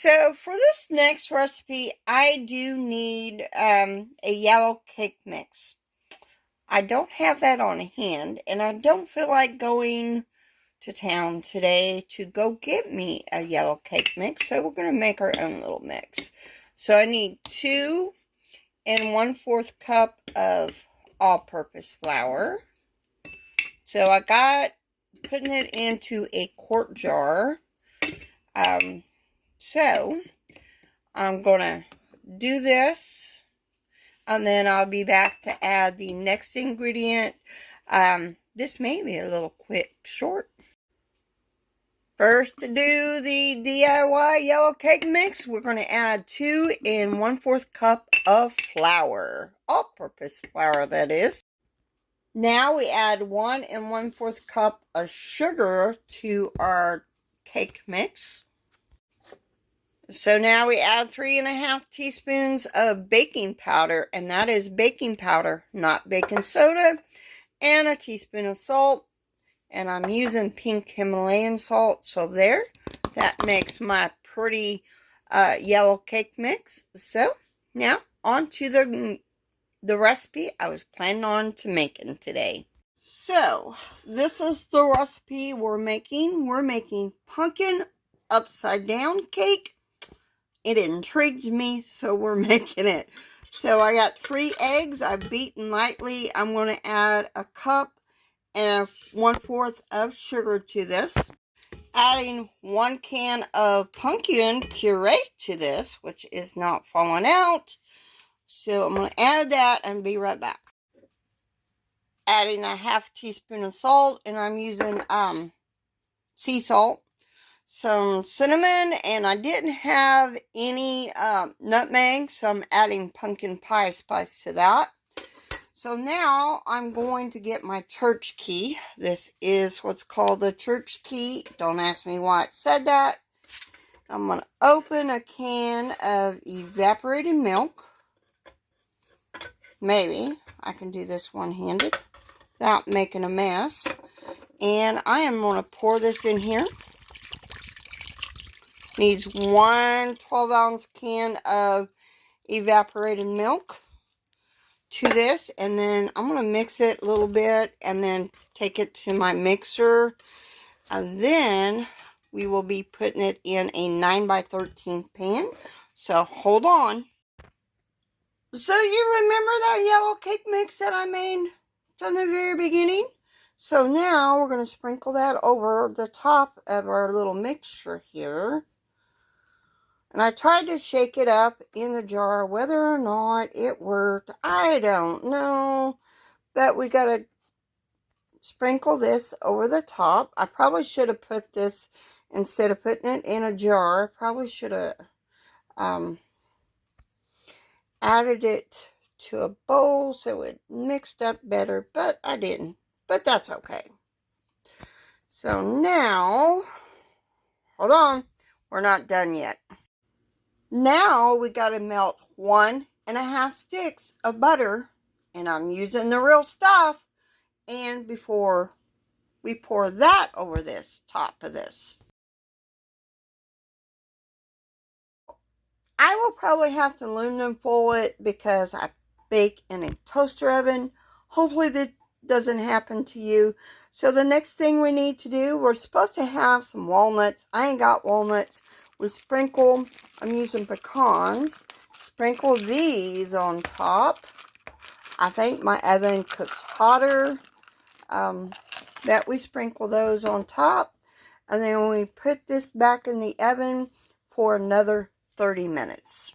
So for this next recipe, I do need a yellow cake mix. I don't have that on hand, and I don't feel like going to town today to go get me a yellow cake mix, so we're going to make our own little mix. So I need 2 1/4 cup of all-purpose flour. So I got putting it into a quart jar. So I'm going to do this, and then I'll be back to add the next ingredient. This may be a little quick, short. First, to do the DIY yellow cake mix, we're going to add 2 1/4 cup of flour. All-purpose flour, that is. Now we add 1 1/4 cup of sugar to our cake mix. So now we add 3 1/2 teaspoons of baking powder, and that is baking powder, not baking soda, and a teaspoon of salt. And I'm using pink Himalayan salt, so there, that makes my pretty yellow cake mix. So now on to the recipe I was planning on to making today. So this is the recipe we're making. We're making pumpkin upside down cake. It intrigued me, so we're making it. So I got 3 eggs I've beaten lightly. I'm going to add a cup and 1/4 of sugar to this. Adding 1 can of pumpkin puree to this, which is not falling out. So I'm going to add that and be right back. Adding a 1/2 teaspoon of salt, and I'm using sea salt. Some cinnamon, and I didn't have any nutmeg, so I'm adding pumpkin pie spice to that. So now I'm going to get my church key. This is what's called a church key. Don't ask me why it said that. I'm going to open a can of evaporated milk. Maybe I can do this one-handed without making a mess. And I am going to pour this in here. Needs 1 12-ounce can of evaporated milk to this, and then I'm going to mix it a little bit and then take it to my mixer, and then we will be putting it in a 9x13 pan. So hold on. So you remember that yellow cake mix that I made from the very beginning? So now we're going to sprinkle that over the top of our little mixture here. And I tried to shake it up in the jar. Whether or not it worked, I don't know. But we got to sprinkle this over the top. I probably should have put this, instead of putting it in a jar, probably should have added it to a bowl so it mixed up better. But I didn't. But that's okay. So now, hold on. We're not done yet. Now we got to melt 1 1/2 sticks of butter, and I'm using the real stuff. And before we pour that over this top of this, I will probably have to aluminum foil it because I bake in a toaster oven. Hopefully that doesn't happen to you. So the next thing we need to do, we're supposed to have some walnuts. I ain't got walnuts. We sprinkle, I'm using pecans, sprinkle these on top. I think my oven cooks hotter, that we sprinkle those on top. And then we put this back in the oven for another 30 minutes.